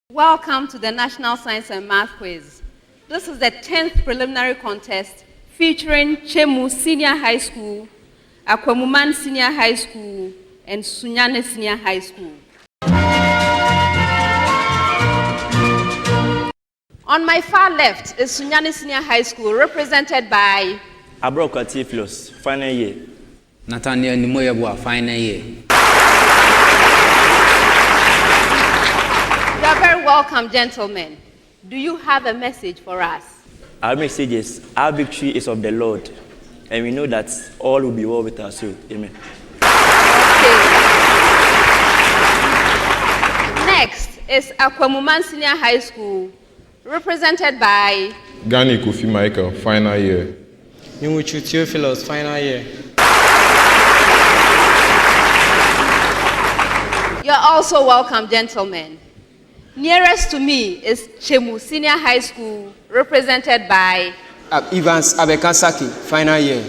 Welcome to the National Science and Math Quiz. This is the 10th preliminary contest featuring Chemu Senior High School, Akwamuman Senior High School, and Sunyani Senior High School. On my far left is Sunyani Senior High School, represented by Abrokatifilos, final year. Nathaniel Nimoyabwa, final year. You are very welcome, gentlemen. Do you have a message for us? Our message is, our victory is of the Lord, and we know that all will be well with us. So, amen. Okay. Next is Akwamuman Senior High School, represented by Gani Kofi Michael, final year. Nimuchu Theophilos, final year. You're also welcome, gentlemen. Nearest to me is Chemu Senior High School, represented by Evans Abekasaki, final year.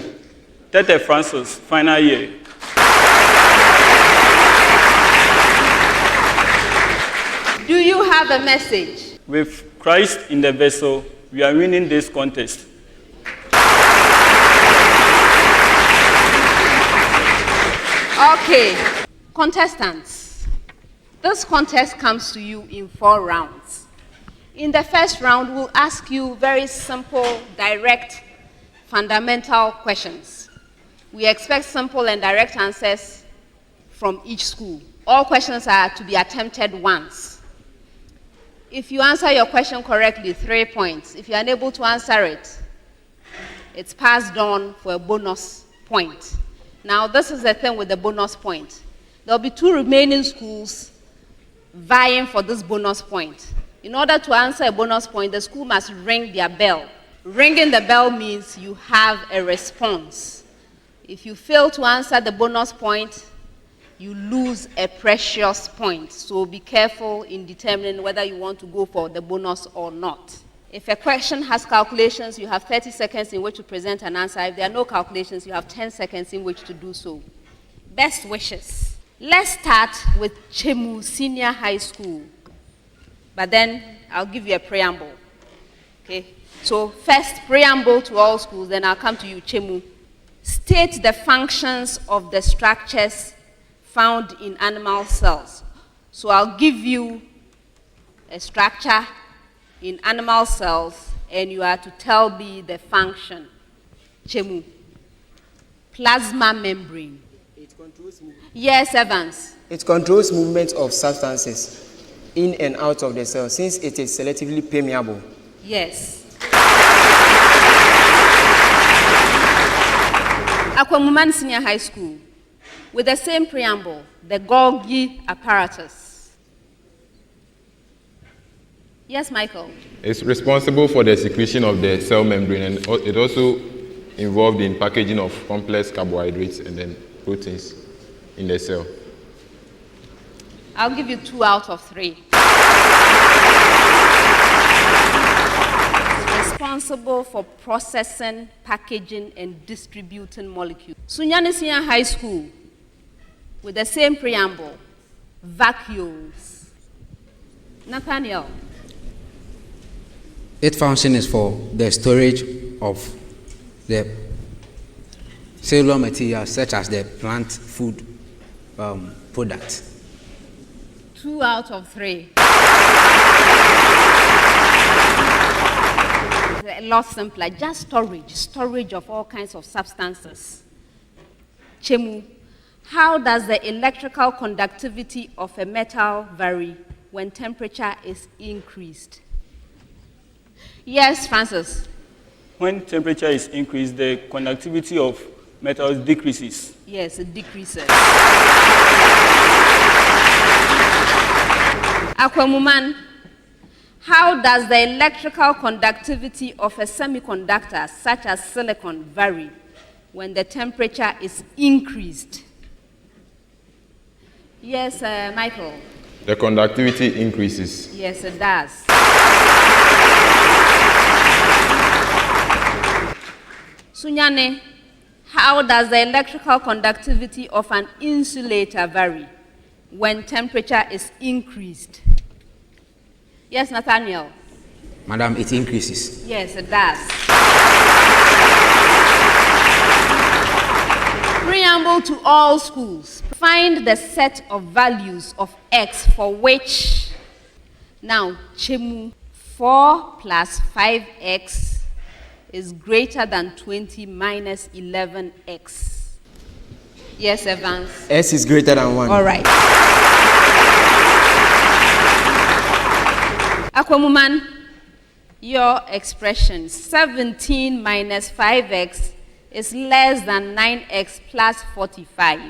Tete Francis, final year. Do you have a message? With Christ in the vessel, we are winning this contest. Okay, contestants. This contest comes to you in 4 rounds. In the first round, we'll ask you very simple, direct, fundamental questions. We expect simple and direct answers from each school. All questions are to be attempted once. If you answer your question correctly, 3 points. If you're unable to answer it, it's passed on for a bonus point. Now, this is the thing with the bonus point. There'll be 2 remaining schools vying for this bonus point. In order to answer a bonus point, the school must ring their bell. Ringing the bell means you have a response. If you fail to answer the bonus point, you lose a precious point. So be careful in determining whether you want to go for the bonus or not. If a question has calculations, you have 30 seconds in which to present an answer. If there are no calculations, you have 10 seconds in which to do so. Best wishes. Let's start with Chemu Senior High School. But then I'll give you a preamble. Okay? So first, preamble to all schools, then I'll come to you, Chemu. State the functions of the structures found in animal cells. So I'll give you a structure in animal cells, and you are to tell me the function. Chemu. Plasma membrane. It controls movement. Yes, Evans. It controls movement of substances in and out of the cell since it is selectively permeable. Yes. Akwamuman Senior High School, with the same preamble, the Golgi apparatus. Yes, Michael. It's responsible for the secretion of the cell membrane, and it also involved in packaging of complex carbohydrates and then proteins in the cell. I'll give you 2 out of 3. It's responsible for processing, packaging, and distributing molecules. Sunyani Senior High School, with the same preamble, vacuoles. Nathaniel. Its function is for the storage of the cellular materials such as the plant food products. 2 out of 3. A lot simpler, just storage of all kinds of substances. Chemu, how does the electrical conductivity of a metal vary when temperature is increased? Yes, Francis. When temperature is increased, the conductivity of metals decreases. Yes, it decreases. Akwamuman, how does the electrical conductivity of a semiconductor, such as silicon, vary when the temperature is increased? Yes, Michael. The conductivity increases. Yes, it does. Sunyani, how does the electrical conductivity of an insulator vary when temperature is increased? Yes, Nathaniel. Madam, it increases. Yes, it does. Preamble to all schools. Find the set of values of x for which, now, Chemu, 4 plus 5x is greater than 20 minus 11x. Yes, Evans. S is greater than 1. All right. Akwamuman, your expression 17 minus 5x is less than 9x plus 45.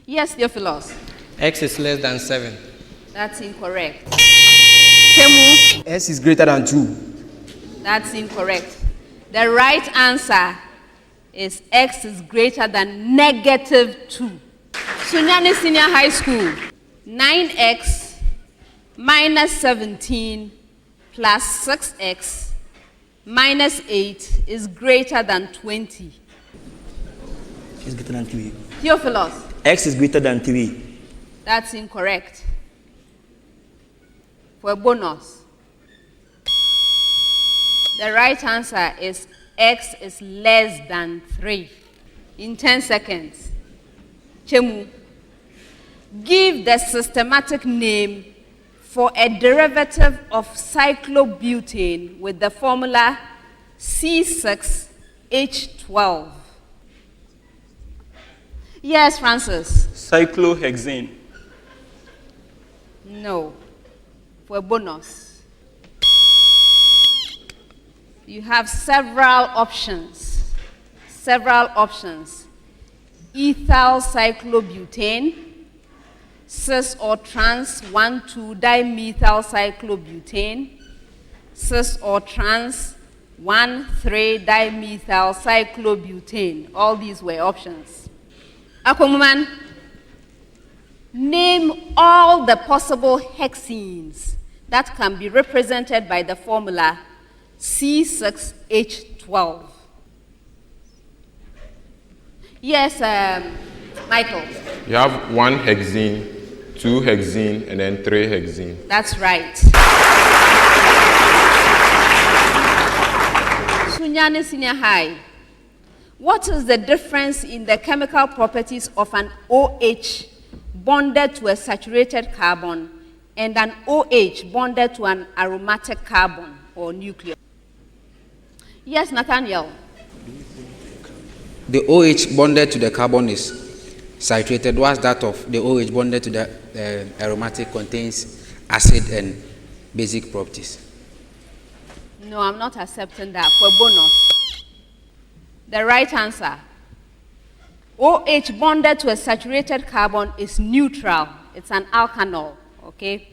Yes, Theophilos. X is less than 7. That's incorrect. Chemu. S is greater than 2. That's incorrect. The right answer is x is greater than negative 2. Sunyani Senior High School, 9x minus 17 plus 6x minus 8 is greater than 20. It's greater than 3. Theophilos. X is greater than 3. That's incorrect. For a bonus, the right answer is x is less than 3. In 10 seconds. Chemu, give the systematic name for a derivative of cyclobutane with the formula C6H12. Yes, Francis. Cyclohexane. No. For a bonus, you have several options. Ethyl cyclobutane, cis or trans 1,2-dimethyl cyclobutane, cis or trans 1,3-dimethyl cyclobutane. All these were options. Akwamuman, name all the possible hexenes that can be represented by the formula C6H12. Yes, Michael. You have 1 hexene, 2 hexene, and then 3 hexene. That's right. Sunyani Senior High. What is the difference in the chemical properties of an OH bonded to a saturated carbon and an OH bonded to an aromatic carbon or nucleus? Yes, Nathaniel. The OH bonded to the carbon is saturated, whilst that of the OH bonded to the aromatic contains acid and basic properties. No, I'm not accepting that. For bonus, the right answer, OH bonded to a saturated carbon is neutral. It's an alkanol, okay?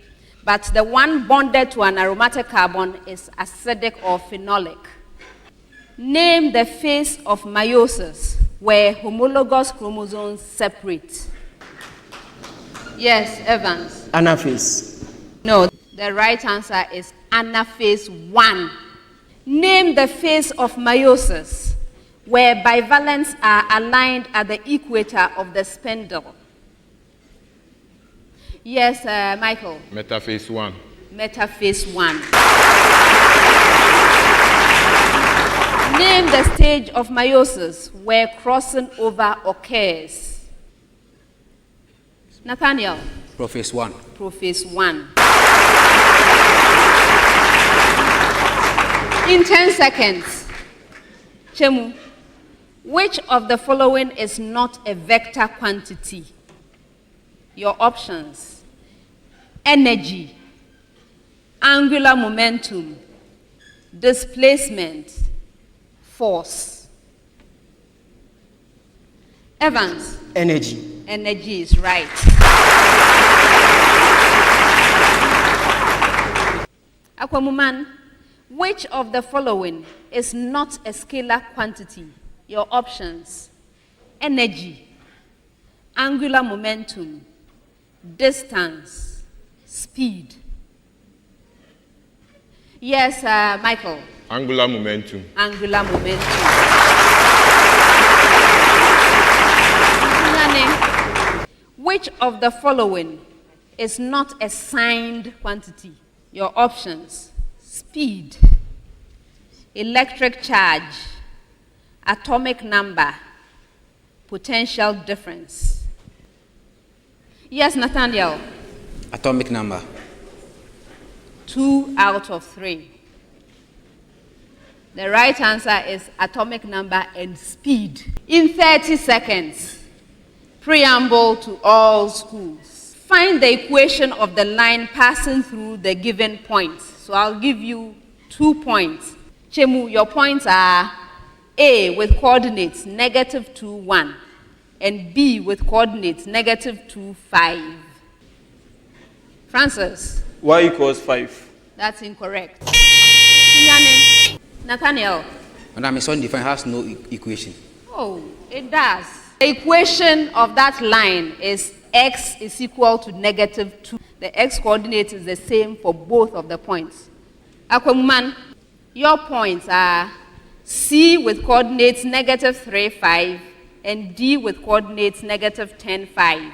But the one bonded to an aromatic carbon is acidic or phenolic. Name the phase of meiosis where homologous chromosomes separate. Yes, Evans. Anaphase. No, the right answer is anaphase 1. Name the phase of meiosis where bivalents are aligned at the equator of the spindle. Yes, Michael. Metaphase 1. Metaphase 1. Name the stage of meiosis where crossing over occurs. Nathaniel. Prophase 1. Prophase 1. In 10 seconds, Chemu, which of the following is not a vector quantity? Your options: energy, angular momentum, displacement, force. Evans. Energy. Energy is right. Akwamuman, which of the following is not a scalar quantity? Your options: energy, angular momentum, distance, speed. Yes, Michael. Angular momentum. Angular momentum. Sunyani, which of the following is not a signed quantity? Your options: speed, electric charge, atomic number, potential difference. Yes, Nathaniel. Atomic number. 2 out of 3. The right answer is atomic number and speed. In 30 seconds, preamble to all schools. Find the equation of the line passing through the given points. So I'll give you 2 points. Chemu, your points are A with coordinates -2, 1, and B with coordinates -2, 5. Francis. Y equals 5. That's incorrect. Sunyani. Nathaniel. Madam, it's undefined, has no equation. Oh, it does. The equation of that line is x is equal to -2. The x coordinate is the same for both of the points. Akwamuman, your points are C with coordinates -3, 5, and D with coordinates -10, 5.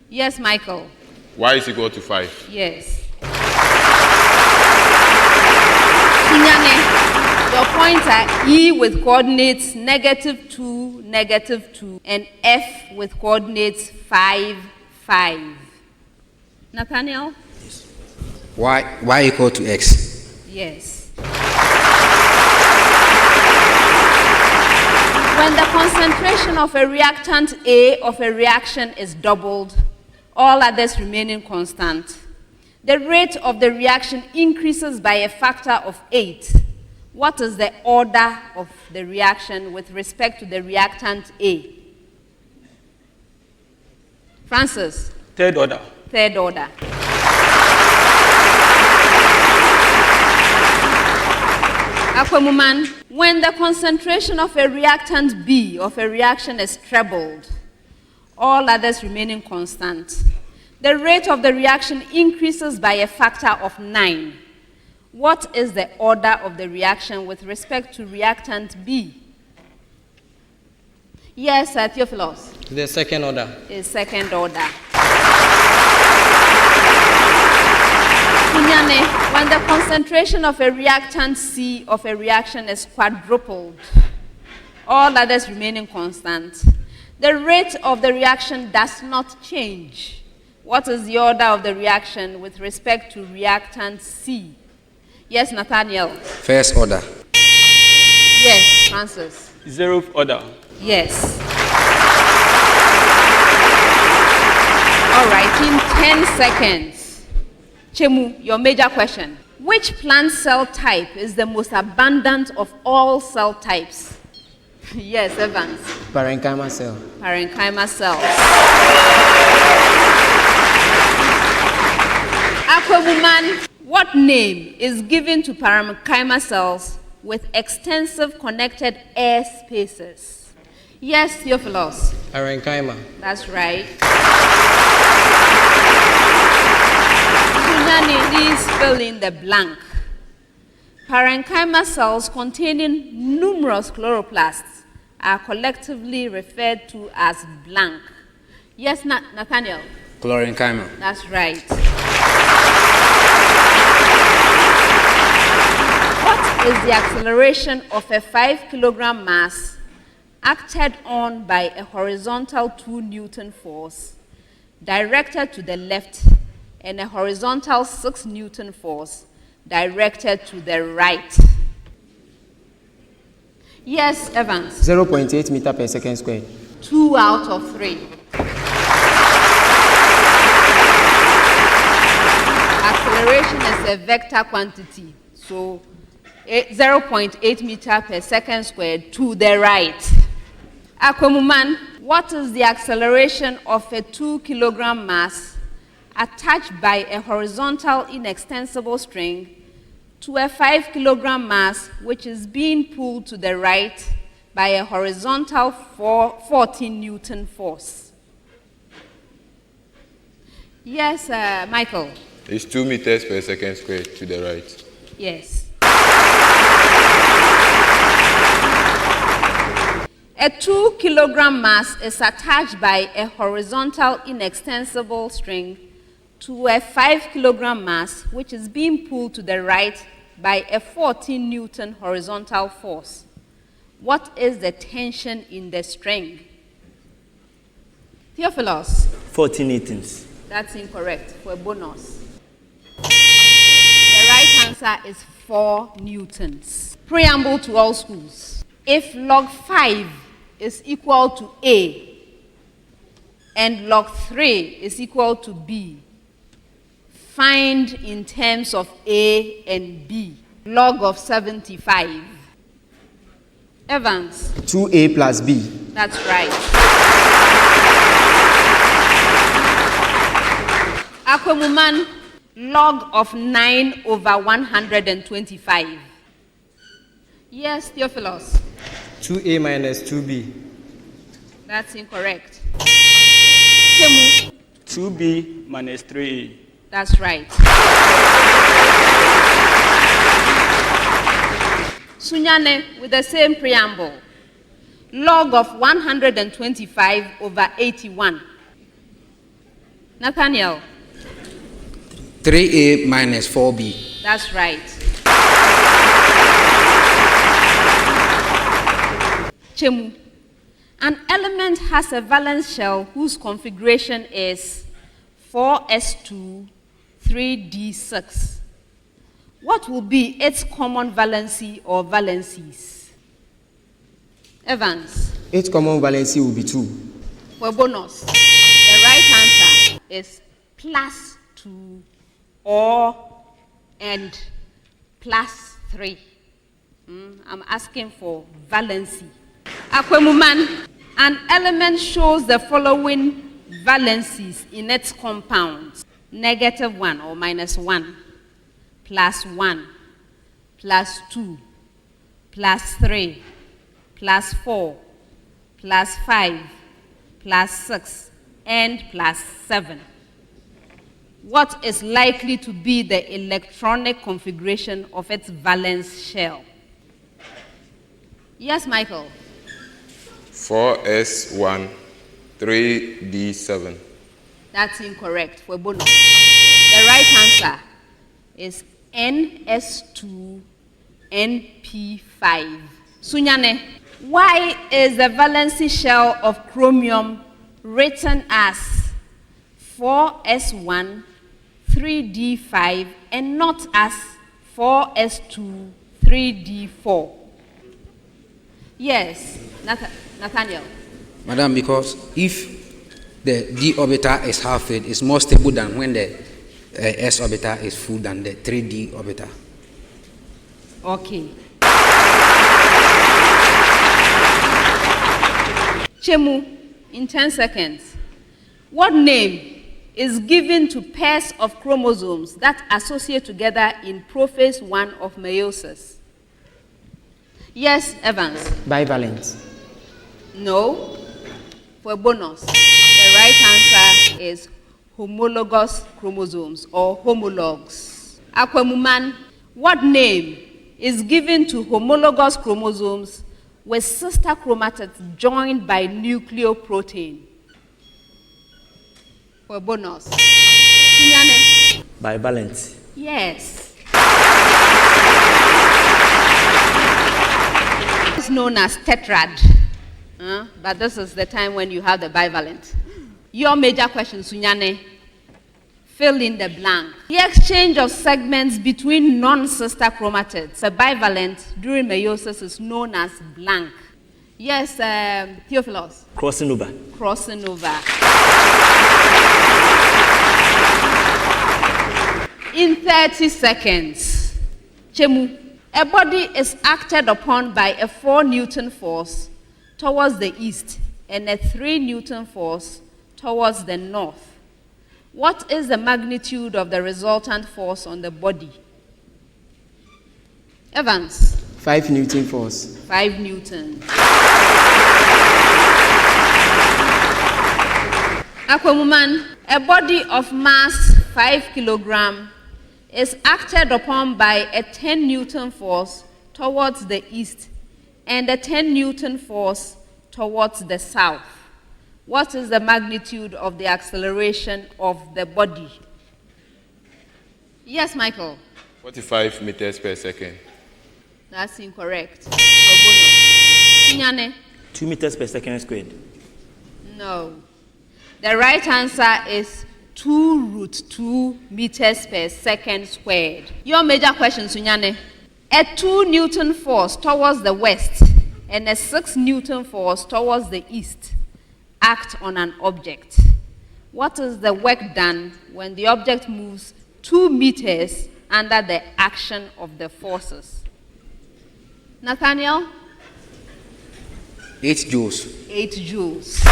Yes, Michael. Y is equal to 5. Yes. Sunyani, your points are E with coordinates -2, -2, and F with coordinates 5, 5. Nathaniel? Y equal to x. Yes. When the concentration of a reactant A of a reaction is doubled, all others remaining constant, the rate of the reaction increases by a factor of 8. What is the order of the reaction with respect to the reactant A? Francis? Third order. Third order. Akwamuman, when the concentration of a reactant B of a reaction is trebled, all others remaining constant, the rate of the reaction increases by a factor of 9. What is the order of the reaction with respect to reactant B? Yes, Theophilus. The second order. Is second order. Sunyani, when the concentration of a reactant C of a reaction is quadrupled, all others remaining constant, the rate of the reaction does not change. What is the order of the reaction with respect to reactant C? Yes, Nathaniel. First order. Yes, Francis. 0th order. Yes. All right, in 10 seconds. Chemu, your major question. Which plant cell type is the most abundant of all cell types? Yes, Evans. Parenchyma cell. Parenchyma cells. Akwamuman, what name is given to parenchyma cells with extensive connected air spaces? Yes, Theophilus. Parenchyma. That's right. Sunyani, please fill in the blank. Parenchyma cells containing numerous chloroplasts are collectively referred to as blank. Yes, Nathaniel? Chlorenchyma. That's right. What is the acceleration of a 5-kilogram mass acted on by a horizontal 2-Newton force directed to the left and a horizontal 6-Newton force directed to the right? Yes, Evans. 0.8 meter per second squared. 2 out of 3. Acceleration is a vector quantity, so 0.8 meter per second squared to the right. Akwamuman, what is the acceleration of a 2-kilogram mass attached by a horizontal inextensible string to a 5-kilogram mass which is being pulled to the right by a horizontal 14-Newton force? Yes, Michael. It's 2 meters per second squared to the right. Yes. A 2-kilogram mass is attached by a horizontal inextensible string to a 5-kilogram mass which is being pulled to the right by a 14-Newton horizontal force. What is the tension in the string? Theophilus? 14 Newtons. That's incorrect, for a bonus. The right answer is 4 Newtons. Preamble to all schools. If log 5 is equal to A and log 3 is equal to B, find in terms of A and B log of 75. Evans? 2A plus B. That's right. Akwamuman, log of 9 over 125. Yes, Theophilus? 2A minus 2B. That's incorrect. Chemu? 2b minus 3a. That's right. Sunyani, with the same preamble. Log of 125 over 81. Nathaniel? 3A minus 4B. That's right. Chemu. An element has a valence shell whose configuration is 4s2, 3d6. What will be its common valency or valencies? Evans? Its common valency will be 2. For bonus, the right answer is plus 2 and plus 3. I'm asking for valency. Akwamuman, an element shows the following valencies in its compounds: -1 or -1, +1, +2, +3, +4, +5, +6, and +7. What is likely to be the electronic configuration of its valence shell? Yes, Michael? 4s1, 3d7. That's incorrect, for bonus. The right answer is ns2, np5. Sunyani, why is the valency shell of chromium written as 4s1, 3d5, and not as 4s2, 3d4? Yes, Nathaniel. Madam, because if the d orbital is half filled, it's more stable than when the s orbital is full than the 3d orbital. Okay. Chemu, in 10 seconds, what name is given to pairs of chromosomes that associate together in prophase 1 of meiosis? Yes, Evans. Bivalent. No. For a bonus, the right answer is homologous chromosomes or homologs. Akwamuman, what name is given to homologous chromosomes with sister chromatids joined by nucleoprotein? For a bonus. Sunyani. Bivalent. Yes. It's known as tetrad. But this is the time when you have the bivalent. Your major question, Sunyani. Fill in the blank. The exchange of segments between non-sister chromatids, a bivalent, during meiosis is known as blank. Yes, Theophilus. Crossing over. Crossing over. In 30 seconds, Chemu, a body is acted upon by a 4 Newton force towards the east and a 3 Newton force towards the north. What is the magnitude of the resultant force on the body? Evans. 5 Newton force. 5 Newton. Akwamuman, a body of mass 5 kilogram is acted upon by a 10 Newton force towards the east and a 10 Newton force towards the south. What is the magnitude of the acceleration of the body? Yes, Michael. 45 meters per second. That's incorrect. Sunyani? 2 meters per second squared. No. The right answer is 2√2 meters per second squared. Your major question, Sunyani. A 2 Newton force towards the west and a 6 Newton force towards the east act on an object. What is the work done when the object moves 2 meters under the action of the forces? Nathaniel? 8 joules. 8 joules.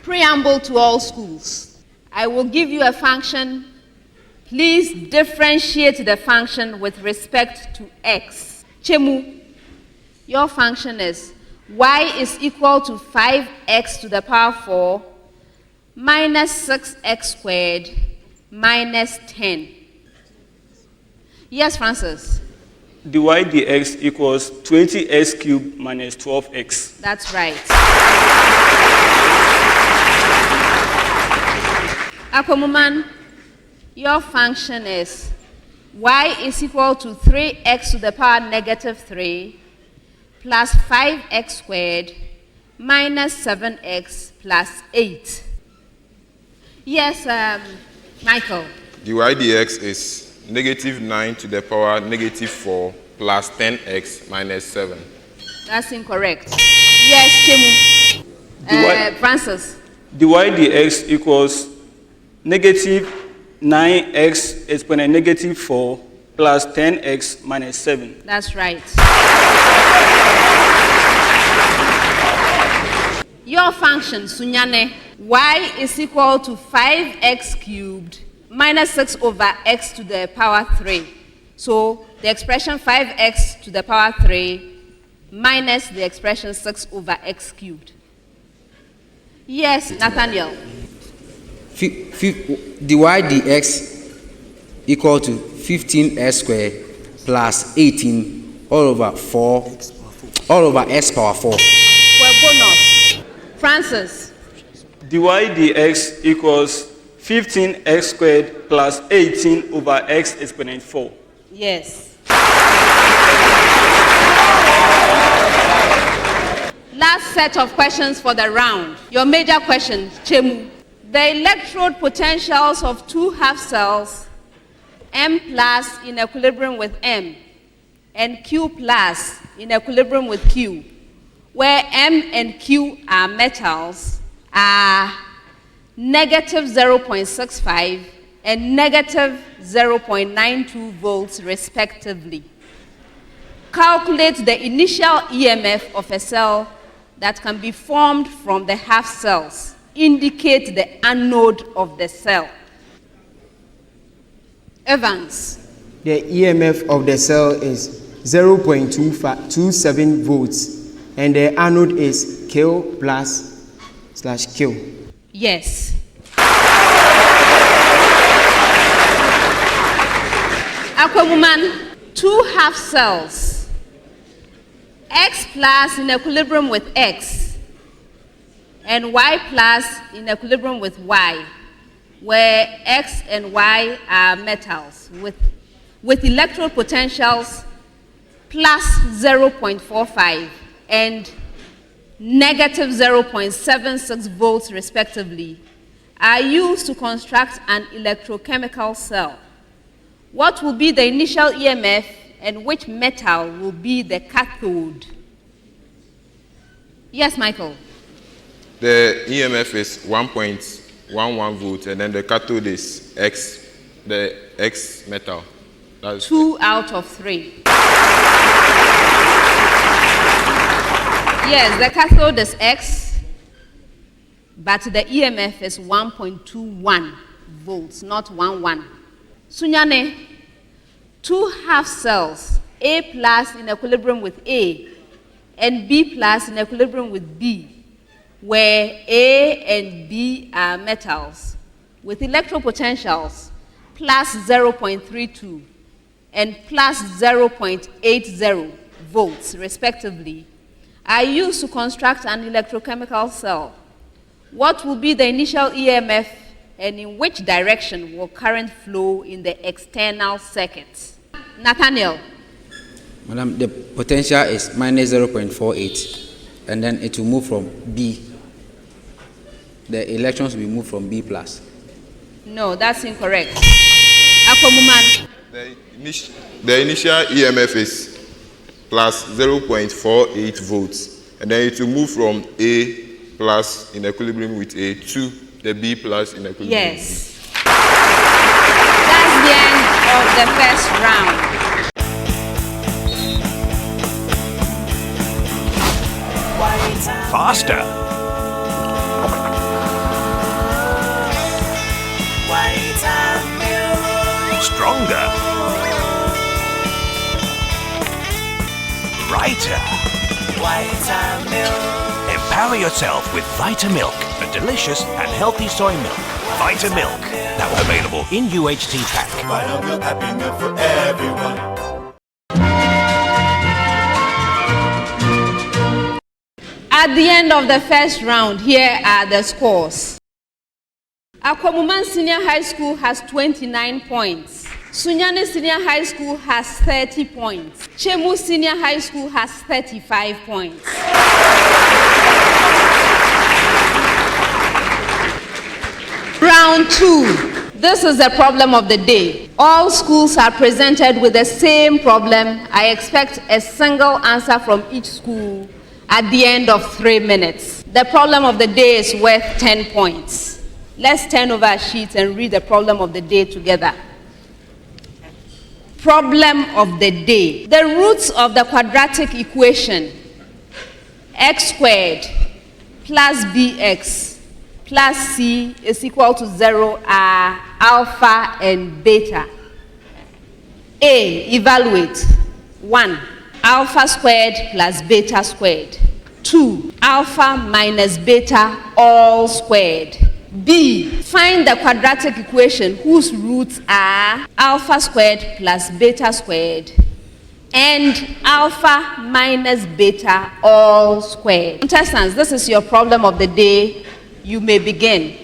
Preamble to all schools. I will give you a function. Please differentiate the function with respect to x. Chemu, your function is y is equal to 5x to the power 4 minus 6x squared minus 10. Yes, Francis? dy dx equals 20x cubed minus 12x. That's right. Akwamuman, your function is y is equal to 3x to the power negative 3 plus 5x squared minus 7x plus 8. Yes, Michael. dy dx is negative 9 to the power negative 4 plus 10x minus 7. That's incorrect. Yes, Chemu. Francis. dy dx equals negative 9x exponent negative 4 plus 10x minus 7. That's right. Your function, Sunyani, y is equal to 5x cubed minus 6 over x to the power 3. So the expression 5x to the power 3 minus the expression 6 over x cubed. Yes, Nathaniel. Dy dx equal to 15x squared plus 18 all over 4 all over x power 4. For a bonus, Francis. dy dx equals 15x squared plus 18 over x exponent 4. Yes. Last set of questions for the round. Your major question, Chemu. The electrode potentials of 2 half cells, M plus in equilibrium with M, and Q plus in equilibrium with Q, where M and Q are metals, are negative 0.65 and negative 0.92 volts respectively. Calculate the initial EMF of a cell that can be formed from the half cells. Indicate the anode of the cell. Evans. the EMF of the cell is 0.27 volts, and the anode is K plus/K. Yes. Akwamuman, 2 half cells, X plus in equilibrium with X, and Y plus in equilibrium with Y, where X and Y are metals with electrode potentials plus 0.45 and negative 0.76 volts respectively, are used to construct an electrochemical cell. What will be the initial EMF and which metal will be the cathode? Yes, Michael. The EMF is 1.11 volts, and then the cathode is X, the X metal. That's 2 out of 3. Yes, the cathode is X, but the EMF is 1.21 volts, not 11. Sunyani, 2 half cells, A plus in equilibrium with A and B plus in equilibrium with B, where A and B are metals with electrode potentials plus 0.32 and plus 0.80 volts respectively, are used to construct an electrochemical cell. What will be the initial EMF and in which direction will current flow in the external circuit? Nathaniel. Madam, the potential is minus 0.48, and then it will move from B. The electrons will move from B plus. No, that's incorrect. Akwamuman. The initial EMF is plus 0.48 volts, and then it will move from A plus in equilibrium with A to the B plus in equilibrium. Yes. That's the end of the first round. Faster. Stronger. Brighter. Empower yourself with Vitamilk, a delicious and healthy soy milk. Vitamilk, now available in UHT pack. Vitamilk, happy milk for everyone. At the end of the first round, here are the scores. Akwamuman Senior High School has 29 points. Sunyani Senior High School has 30 points. Chemu Senior High School has 35 points. Round 2. This is the problem of the day. All schools are presented with the same problem. I expect a single answer from each school at the end of 3 minutes. The problem of the day is worth 10 points. Let's turn over a sheet and read the problem of the day together. Problem of the day. The roots of the quadratic equation x squared plus bx plus c is equal to 0 are alpha and beta. A, evaluate. 1, alpha squared plus beta squared. 2, alpha minus beta all squared. B, find the quadratic equation whose roots are alpha squared plus beta squared and alpha minus beta all squared. Contestants, this is your problem of the day. You may begin.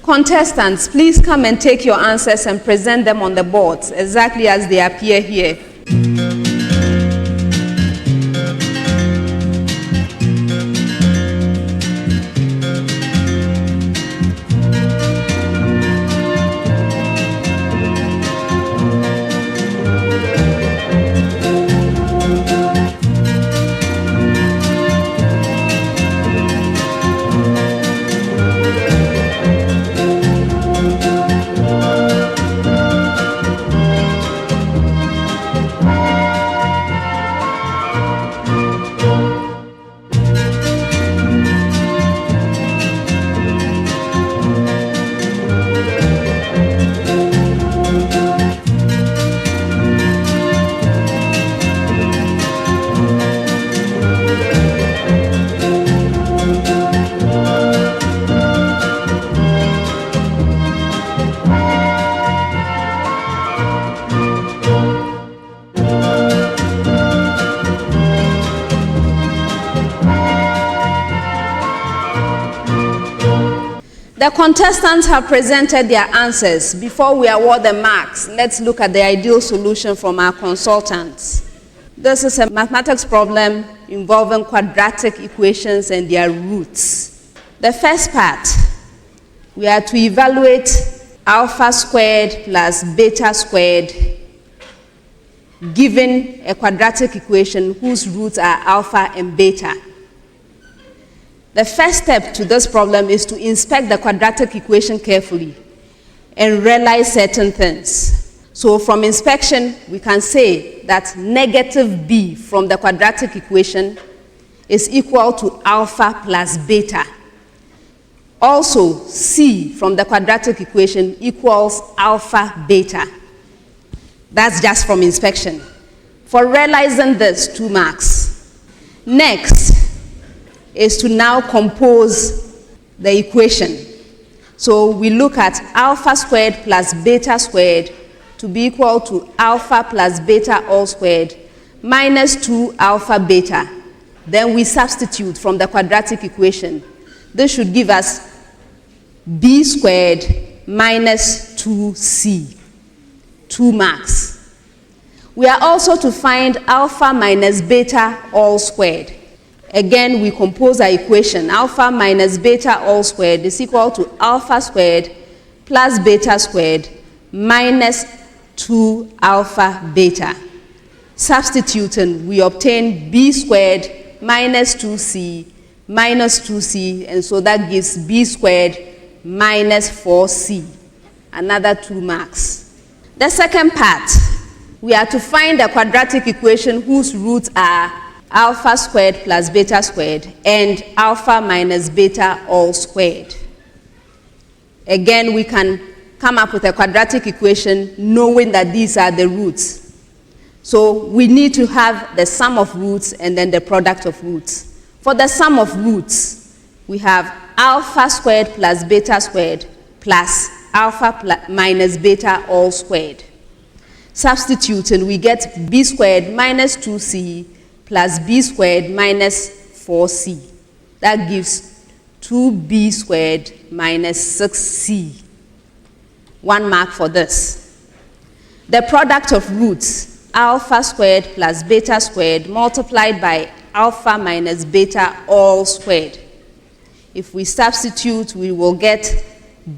Contestants, please come and take your answers and present them on the boards exactly as they appear here. The contestants have presented their answers. Before we award the marks, let's look at the ideal solution from our consultants. This is a mathematics problem involving quadratic equations and their roots. The first part, we are to evaluate alpha squared plus beta squared given a quadratic equation whose roots are alpha and beta. The first step to this problem is to inspect the quadratic equation carefully and realize certain things. So from inspection, we can say that negative b from the quadratic equation is equal to alpha plus beta. Also, c from the quadratic equation equals alpha beta. That's just from inspection. For realizing this, 2 marks. Next is to now compose the equation. So we look at alpha squared plus beta squared to be equal to alpha plus beta all squared minus 2 alpha beta. Then we substitute from the quadratic equation. This should give us b squared minus 2c, 2 marks. We are also to find alpha minus beta all squared. Again, we compose our equation. Alpha minus beta all squared is equal to alpha squared plus beta squared minus 2 alpha beta. Substituting, we obtain b squared minus 2c minus 2c, and so that gives b squared minus 4c, another 2 marks. The second part, we are to find a quadratic equation whose roots are alpha squared plus beta squared and alpha minus beta all squared. Again, we can come up with a quadratic equation knowing that these are the roots. So we need to have the sum of roots and then the product of roots. For the sum of roots, we have alpha squared plus beta squared plus alpha minus beta all squared. Substituting, we get b squared minus 2c plus b squared minus 4c. That gives 2b squared minus 6c. 1 mark for this. The product of roots, alpha squared plus beta squared multiplied by alpha minus beta all squared. If we substitute, we will get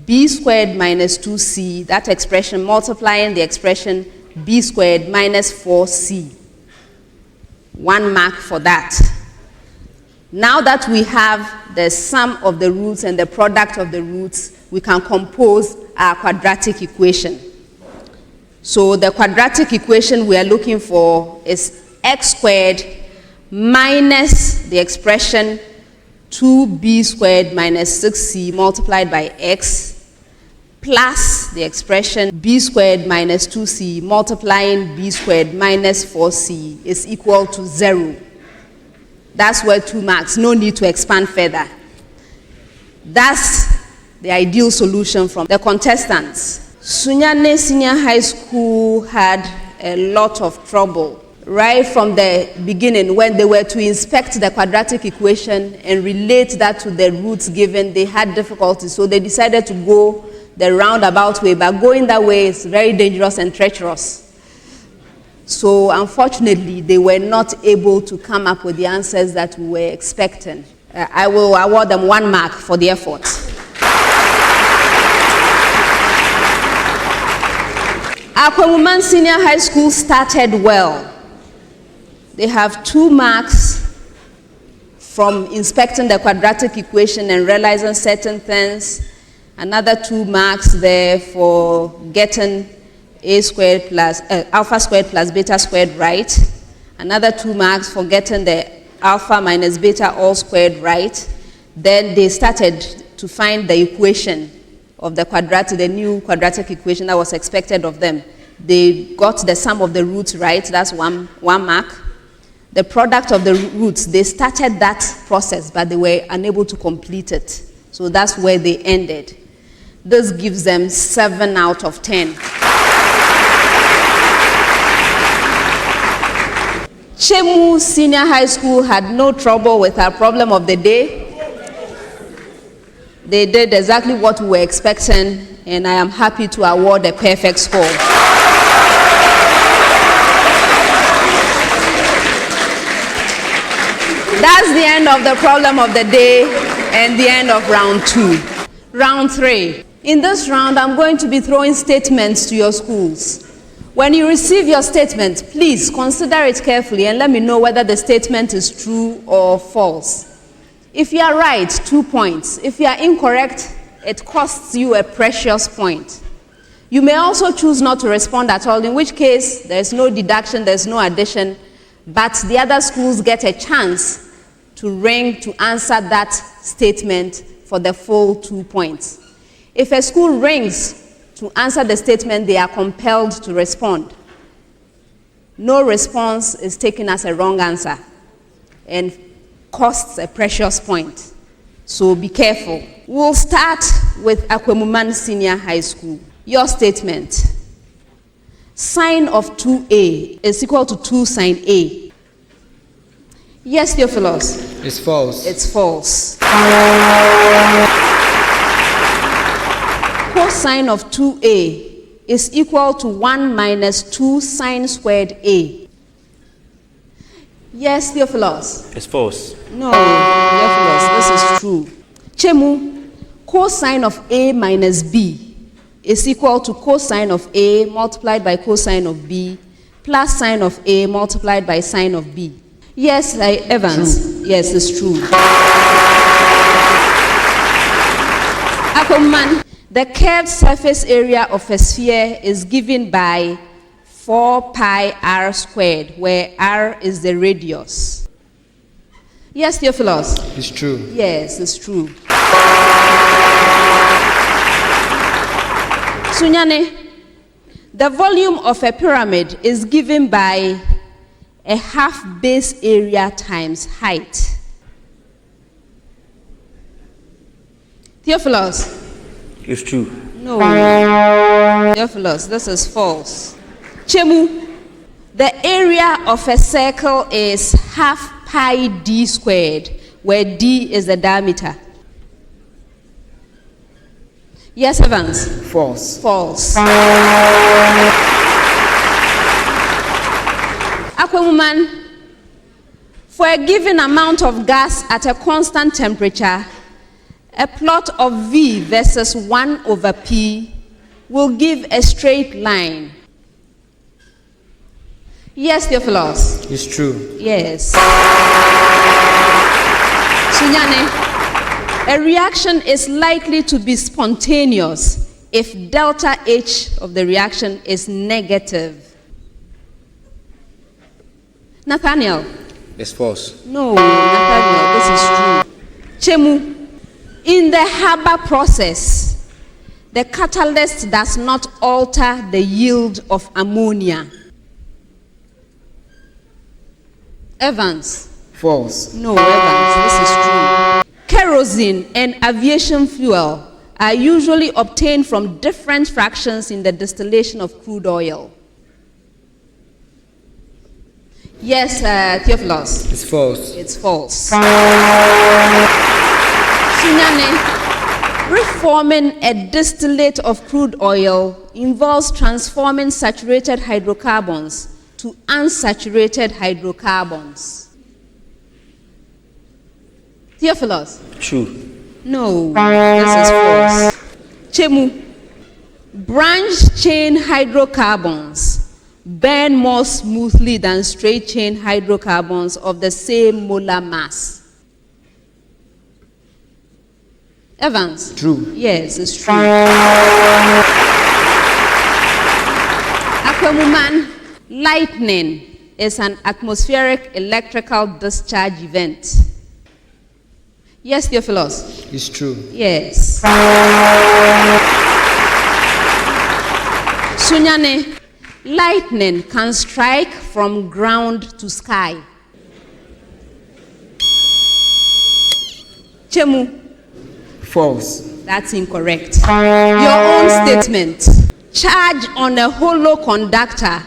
b squared minus 2c, that expression multiplying the expression b squared minus 4c. 1 mark for that. Now that we have the sum of the roots and the product of the roots, we can compose our quadratic equation. So the quadratic equation we are looking for is x squared minus the expression 2b squared minus 6c multiplied by x plus the expression b squared minus 2c multiplying b squared minus 4c is equal to 0. That's worth 2 marks. No need to expand further. That's the ideal solution from the contestants. Sunyani Senior High School had a lot of trouble right from the beginning, when they were to inspect the quadratic equation and relate that to the roots given, they had difficulties. So they decided to go the roundabout way, but going that way is very dangerous and treacherous. So unfortunately, they were not able to come up with the answers that we were expecting. I will award them 1 mark for the effort. Akwamuman Senior High School started well. They have 2 marks from inspecting the quadratic equation and realizing certain things. Another 2 marks there for getting alpha squared plus beta squared right. Another 2 marks for getting the alpha minus beta all squared right. Then they started to find the equation of the new quadratic equation that was expected of them. They got the sum of the roots right, that's one mark. The product of the roots, they started that process, but they were unable to complete it. So that's where they ended. This gives them 7 out of 10. Chemu Senior High School had no trouble with our problem of the day. They did exactly what we were expecting, and I am happy to award a perfect score. That's the end of the problem of the day and the end of round 2. Round 3. In this round, I'm going to be throwing statements to your schools. When you receive your statement, please consider it carefully and let me know whether the statement is true or false. If you are right, 2 points. If you are incorrect, it costs you a precious point. You may also choose not to respond at all, in which case there's no deduction, there's no addition, but the other schools get a chance to ring to answer that statement for the full 2 points. If a school rings to answer the statement, they are compelled to respond. No response is taken as a wrong answer and costs a precious point. So be careful. We'll start with Akwamuman Senior High School. Your statement. Sine of 2a is equal to 2 sine a. Yes, Theophilus? It's false. It's false. Cosine of 2a is equal to 1 minus 2 sine squared a. Yes, Theophilus? It's false. No, Theophilus, this is true. Chemu, cosine of a minus b is equal to cosine of a multiplied by cosine of b plus sine of a multiplied by sine of b. Yes, Evans. True. Yes, it's true. Akwamuman, the curved surface area of a sphere is given by 4 pi r squared, where r is the radius. Yes, Theophilus? It's true. Yes, it's true. Sunyani, the volume of a pyramid is given by a half base area times height. Theophilus? It's true. No. Theophilus, this is false. Chemu, the area of a circle is half pi d squared, where d is the diameter. Yes, Evans? False. False. Akwamuman, for a given amount of gas at a constant temperature, a plot of V versus 1 over P will give a straight line. Yes, Theophilus? It's true. Yes. Sunyani, a reaction is likely to be spontaneous if delta H of the reaction is negative. Nathaniel? It's false. No, Nathaniel, this is true. Chemu, in the Haber process, the catalyst does not alter the yield of ammonia. Evans? False. No, Evans, this is true. Kerosene and aviation fuel are usually obtained from different fractions in the distillation of crude oil. Yes, Theophilus. It's false. It's false. Sunyani, reforming a distillate of crude oil involves transforming saturated hydrocarbons to unsaturated hydrocarbons. Theophilus? True. No, this is false. Chemu, branch chain hydrocarbons burn more smoothly than straight chain hydrocarbons of the same molar mass. Evans? True. Yes, it's true. Akwamuman, lightning is an atmospheric electrical discharge event. Yes, Theophilus? It's true. Yes. Sunyani, lightning can strike from ground to sky. Chemu? False. That's incorrect. Your own statement. Charge on a hollow conductor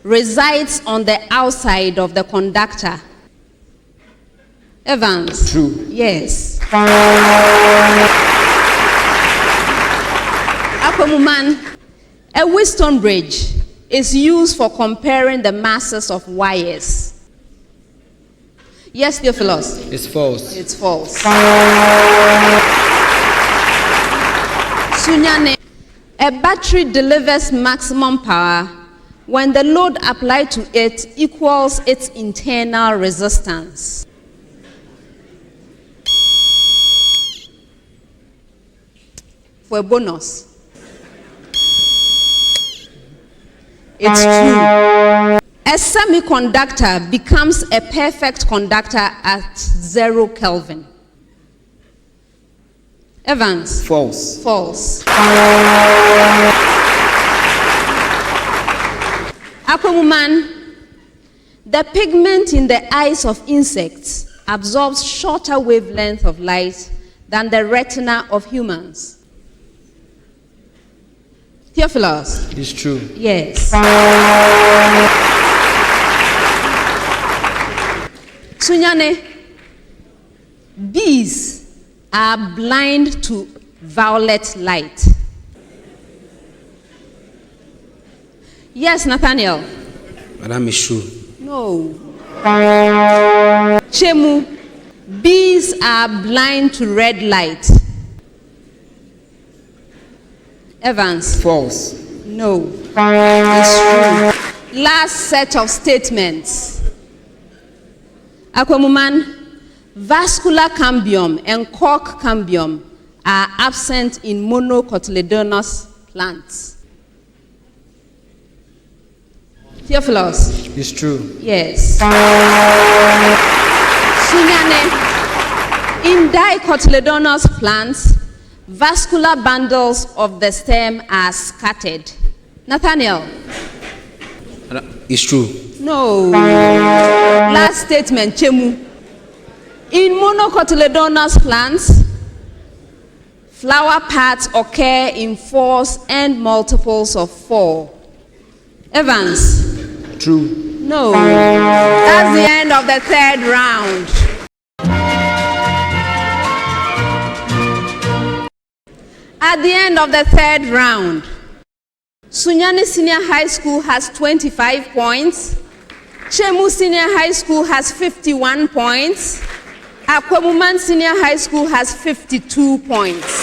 resides on the outside of the conductor. Evans? True. Yes. Akwamuman, a Wheatstone bridge is used for comparing the masses of wires. Yes, Theophilus? It's false. It's false. Sunyani, a battery delivers maximum power when the load applied to it equals its internal resistance. For a bonus, it's true. A semiconductor becomes a perfect conductor at 0 Kelvin. Evans? False. False. Akwamuman, the pigment in the eyes of insects absorbs shorter wavelength of light than the retina of humans. Theophilus? It's true. Yes. Sunyani, bees are blind to violet light. Yes, Nathaniel? Madam is true. No. Chemu, bees are blind to red light. Evans? False. No. It's true. Last set of statements. Akwamuman, vascular cambium and cork cambium are absent in monocotyledonous plants. Theophilus? It's true. Yes. Sunyani, in dicotyledonous plants, vascular bundles of the stem are scattered. Nathaniel? It's true. No. Last statement, Chemu. In monocotyledonous plants, flower parts occur in 4s and multiples of 4. Evans? True. No. That's the end of the third round. At the end of the third round, Sunyani Senior High School has 25 points. Chemu Senior High School has 51 points. Akwamuman Senior High School has 52 points.